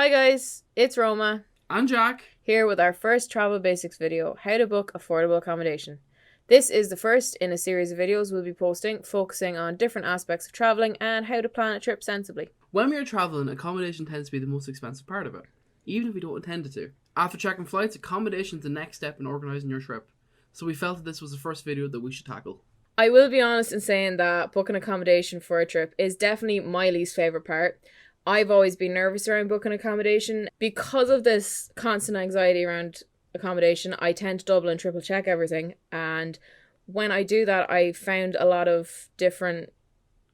Hi guys, it's Roma, I'm Jack. here with our first travel basics video, how to book affordable accommodation. This is the first in a series of videos we'll be posting, focusing on different aspects of travelling and how to plan a trip sensibly. When we are travelling, accommodation tends to be the most expensive part of it, even if we don't intend it to. After checking flights, accommodation is the next step in organising your trip, so we felt that this was the first video that we should tackle. I will be honest in saying that booking accommodation for a trip is definitely my least favourite part. I've always been nervous around booking accommodation. Because of this constant anxiety around accommodation, I tend to double and triple check everything. And when I do that, I found a lot of different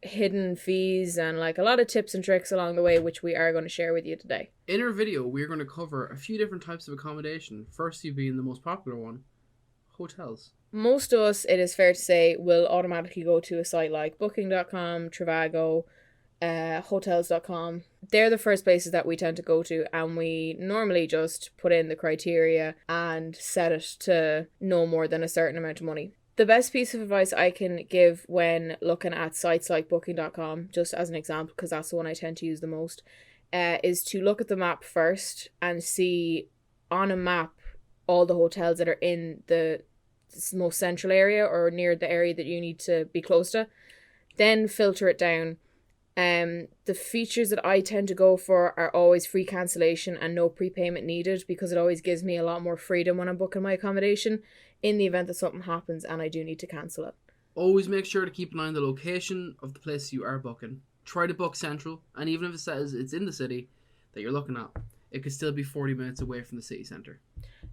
hidden fees and like a lot of tips and tricks along the way, which we are going to share with you today. In our video, we're going to cover a few different types of accommodation, firstly being the most popular one, hotels. Most of us, it is fair to say, will automatically go to a site like booking.com, Trivago, hotels.com. They're the first places that we tend to go to, and we normally just put in the criteria and set it to no more than a certain amount of money. The best piece of advice I can give when looking at sites like booking.com, just as an example, because that's the one I tend to use the most, is to look at the map first and see on a map all the hotels that are in the most central area or near the area that you need to be close to. Then filter it down. The features that I tend to go for are always free cancellation and no prepayment needed, because it always gives me a lot more freedom when I'm booking my accommodation in the event that something happens and I do need to cancel it. Always make sure to keep an eye on the location of the place you are booking. Try to book central, and even if it says it's in the city that you're looking at, it could still be 40 minutes away from the city centre.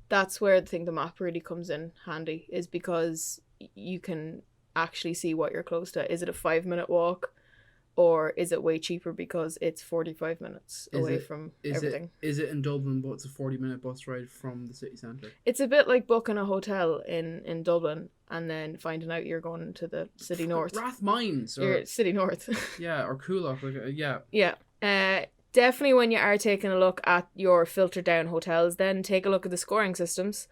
That's where the map really comes in handy, is because you can actually see what you're close to. Is it a 5-minute walk? Or is it way cheaper because it's 45 minutes away from everything? Is it in Dublin, but it's a 40-minute bus ride from the city centre? It's a bit like booking a hotel in Dublin and then finding out you're going to the city north. Rathmines. You're city north. Yeah, or Coolock. Yeah. Yeah. Definitely when you are taking a look at your filtered down hotels, then take a look at the scoring systems.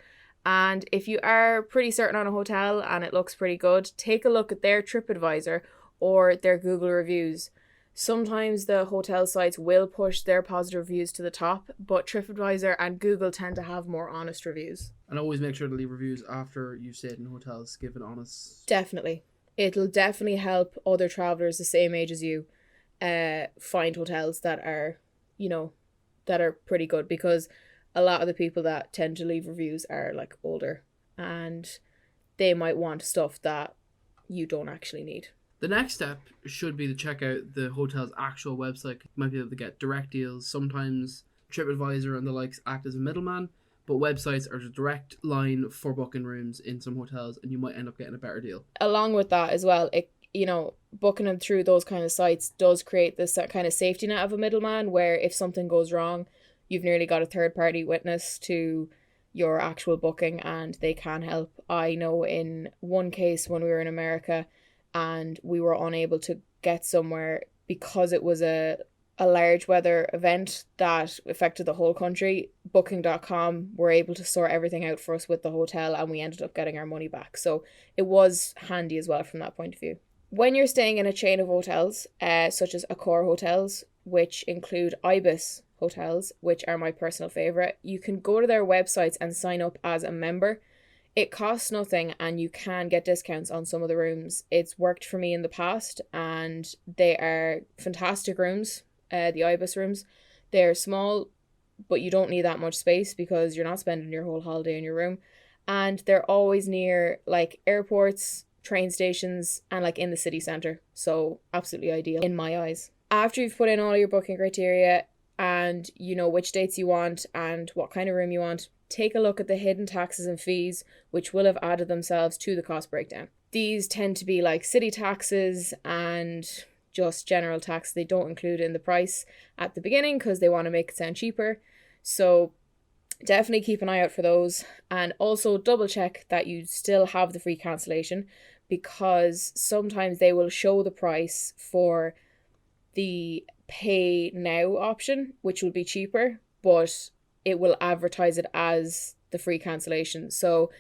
And if you are pretty certain on a hotel and it looks pretty good, take a look at their TripAdvisor or their Google reviews. Sometimes the hotel sites will push their positive reviews to the top, but TripAdvisor and Google tend to have more honest reviews. And always make sure to leave reviews after you've stayed in hotels. Give it honest. Definitely. It'll definitely help other travellers the same age as you find hotels that are, that are pretty good, because a lot of the people that tend to leave reviews are like older and they might want stuff that you don't actually need. The next step should be to check out the hotel's actual website. You might be able to get direct deals. Sometimes TripAdvisor and the likes act as a middleman, but websites are the direct line for booking rooms in some hotels, and you might end up getting a better deal. Along with that as well, booking them through those kind of sites does create this kind of safety net of a middleman, where if something goes wrong, you've nearly got a third-party witness to your actual booking and they can help. I know in one case when we were in America, and we were unable to get somewhere because it was a large weather event that affected the whole country. Booking.com were able to sort everything out for us with the hotel, and we ended up getting our money back. So it was handy as well from that point of view. When you're staying in a chain of hotels, such as Accor hotels, which include Ibis hotels, which are my personal favourite, you can go to their websites and sign up as a member. It costs nothing and you can get discounts on some of the rooms. It's worked for me in the past and they are fantastic rooms, the Ibis rooms. They're small, but you don't need that much space because you're not spending your whole holiday in your room. And they're always near like airports, train stations, and like in the city centre. So absolutely ideal in my eyes. After you've put in all your booking criteria and you know which dates you want and what kind of room you want, take a look at the hidden taxes and fees, which will have added themselves to the cost breakdown. These tend to be like city taxes and just general tax. They don't include in the price at the beginning because they want to make it sound cheaper. So definitely keep an eye out for those, and also double check that you still have the free cancellation, because sometimes they will show the price for the pay now option, which will be cheaper, but it will advertise it as the free cancellation. So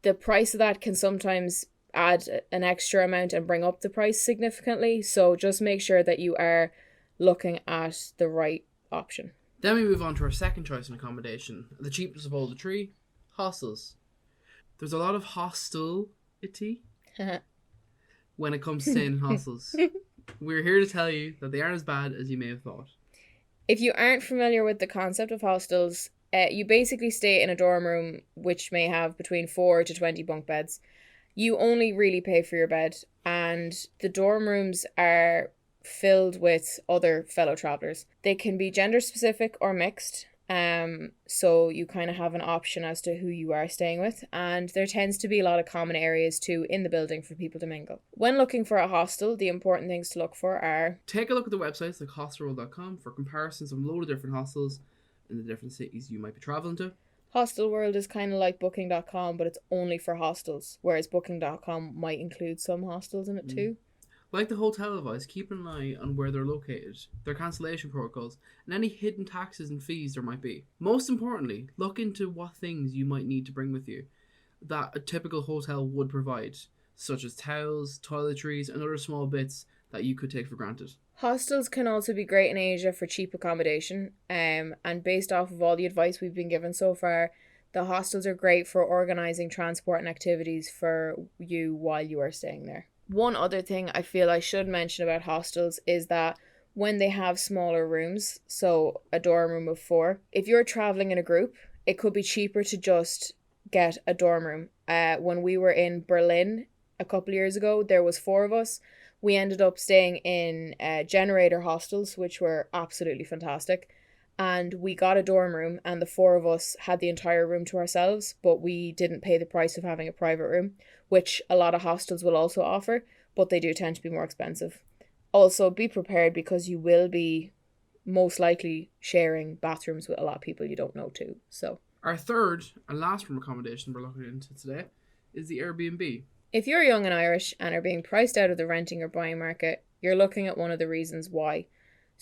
the price of that can sometimes add an extra amount and bring up the price significantly. So just make sure that you are looking at the right option. Then we move on to our second choice in accommodation, the cheapest of all the three, hostels. There's a lot of hostility when it comes to staying in hostels. We're here to tell you that they aren't as bad as you may have thought. If you aren't familiar with the concept of hostels, you basically stay in a dorm room which may have between 4 to 20 bunk beds. You only really pay for your bed, and the dorm rooms are filled with other fellow travelers. They can be gender specific or mixed. So you kind of have an option as to who you are staying with, and there tends to be a lot of common areas too in the building for people to mingle. When looking for a hostel, the important things to look for are take a look at the websites like hostelworld.com for comparisons of a load of different hostels in the different cities you might be traveling to. Hostel World is kind of like booking.com, but it's only for hostels, whereas booking.com might include some hostels in it too. Like the hotel advice, keep an eye on where they're located, their cancellation protocols, and any hidden taxes and fees there might be. Most importantly, look into what things you might need to bring with you that a typical hotel would provide, such as towels, toiletries, and other small bits that you could take for granted. Hostels can also be great in Asia for cheap accommodation, and based off of all the advice we've been given so far, the hostels are great for organising transport and activities for you while you are staying there. One other thing I feel I should mention about hostels is that when they have smaller rooms, so a dorm room of 4, if you're traveling in a group, it could be cheaper to just get a dorm room. When we were in Berlin a couple of years ago, there was 4 of us. We ended up staying in generator hostels, which were absolutely fantastic. And we got a dorm room, and the 4 of us had the entire room to ourselves, but we didn't pay the price of having a private room, which a lot of hostels will also offer, but they do tend to be more expensive. Also, be prepared because you will be most likely sharing bathrooms with a lot of people you don't know too. So, our third and last room accommodation we're looking into today is the Airbnb. If you're young and Irish and are being priced out of the renting or buying market, you're looking at one of the reasons why.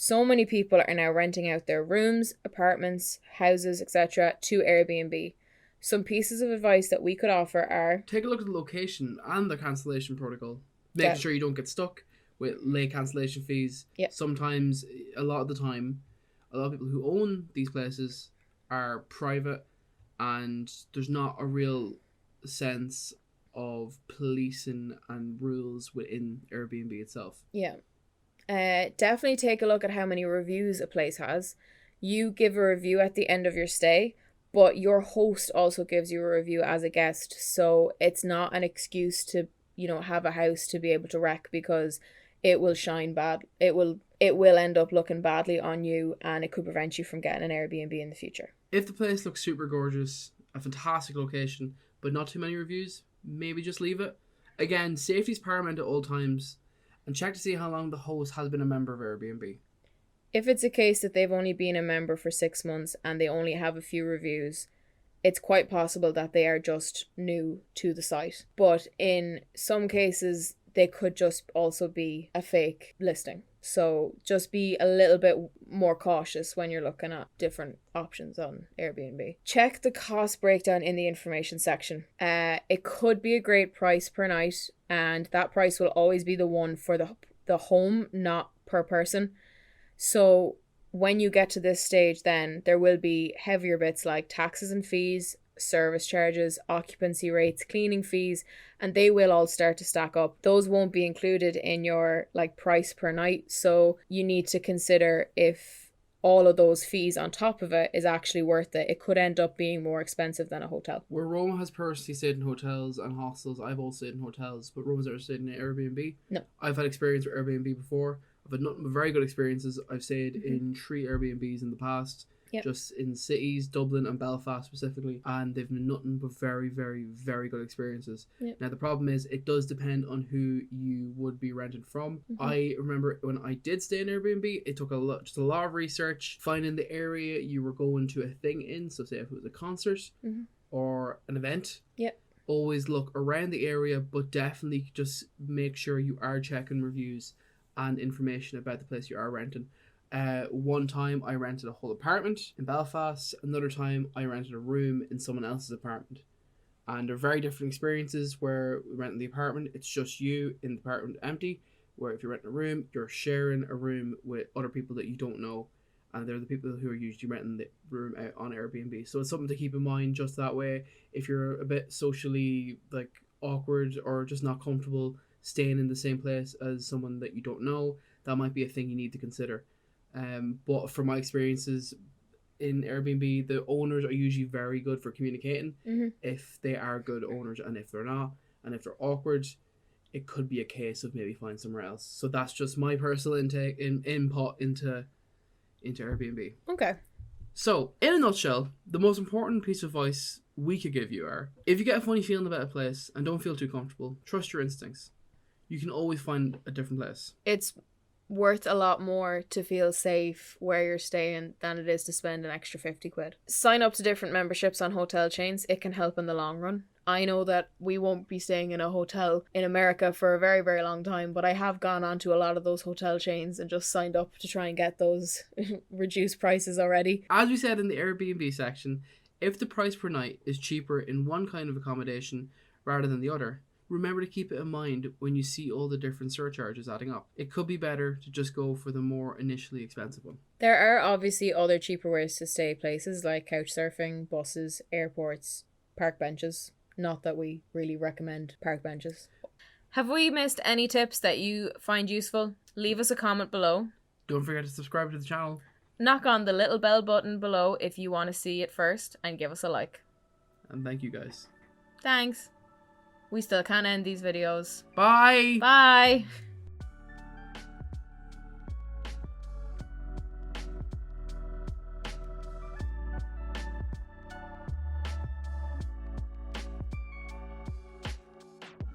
So many people are now renting out their rooms, apartments, houses, etc. to Airbnb. Some pieces of advice that we could offer are take a look at the location and the cancellation protocol. Making sure you don't get stuck with late cancellation fees. Yep. Sometimes, a lot of the time, a lot of people who own these places are private and there's not a real sense of policing and rules within Airbnb itself. Yeah. Definitely take a look at how many reviews a place has. You give a review at the end of your stay, but your host also gives you a review as a guest. So it's not an excuse to, have a house to be able to wreck, because it will shine bad. It will end up looking badly on you, and it could prevent you from getting an Airbnb in the future. If the place looks super gorgeous, a fantastic location, but not too many reviews, maybe just leave it. Again, safety is paramount at all times, and check to see how long the host has been a member of Airbnb. If it's a case that they've only been a member for 6 months and they only have a few reviews, it's quite possible that they are just new to the site. But in some cases, they could just also be a fake listing. So just be a little bit more cautious when you're looking at different options on Airbnb. Check the cost breakdown in the information section. It could be a great price per night, and that price will always be the one for the home, not per person. So when you get to this stage, then there will be heavier bits like taxes and fees, service charges, occupancy rates, cleaning fees, and they will all start to stack up. Those won't be included in your price per night, so you need to consider if all of those fees on top of it is actually worth it. It could end up being more expensive than a hotel. Where Roma has personally stayed in hotels and hostels, I've also stayed in hotels, but Roma's ever stayed in an Airbnb. No. I've had experience with Airbnb before. I've had nothing but very good experiences. I've stayed in 3 Airbnbs in the past. Yep. Just in cities, Dublin and Belfast specifically, and they've been nothing but very, very, very good experiences. Yep. Now the problem is it does depend on who you would be rented from. I remember when I did stay in Airbnb, it took a lot of research, finding the area you were going to a thing in. So say if it was a concert or an event, always look around the area, but definitely just make sure you are checking reviews and information about the place you are renting. One time I rented a whole apartment in Belfast. Another time I rented a room in someone else's apartment. And they're very different experiences. Where we rent in the apartment, it's just you in the apartment empty. Where if you're renting a room, you're sharing a room with other people that you don't know. and they're the people who are usually renting the room out on Airbnb. So it's something to keep in mind. Just that way, if you're a bit socially like awkward or just not comfortable staying in the same place as someone that you don't know, that might be a thing you need to consider. But from my experiences in Airbnb, the owners are usually very good for communicating if they are good owners, and if they're not, and if they're awkward, it could be a case of maybe find somewhere else. So that's just my personal input into Airbnb. Okay. So, in a nutshell, the most important piece of advice we could give you are, if you get a funny feeling about a place and don't feel too comfortable, trust your instincts. You can always find a different place. It's worth a lot more to feel safe where you're staying than it is to spend an extra 50 quid. Sign up to different memberships on hotel chains. It can help in the long run. I know that we won't be staying in a hotel in America for a very, very long time, but I have gone on to a lot of those hotel chains and just signed up to try and get those reduced prices already. As we said in the Airbnb section, if the price per night is cheaper in one kind of accommodation rather than the other, remember to keep it in mind when you see all the different surcharges adding up. It could be better to just go for the more initially expensive one. There are obviously other cheaper ways to stay places like couch surfing, buses, airports, park benches. Not that we really recommend park benches. Have we missed any tips that you find useful? Leave us a comment below. Don't forget to subscribe to the channel. Knock on the little bell button below if you want to see it first, and give us a like. And thank you guys. Thanks. We still can't end these videos. Bye! Bye!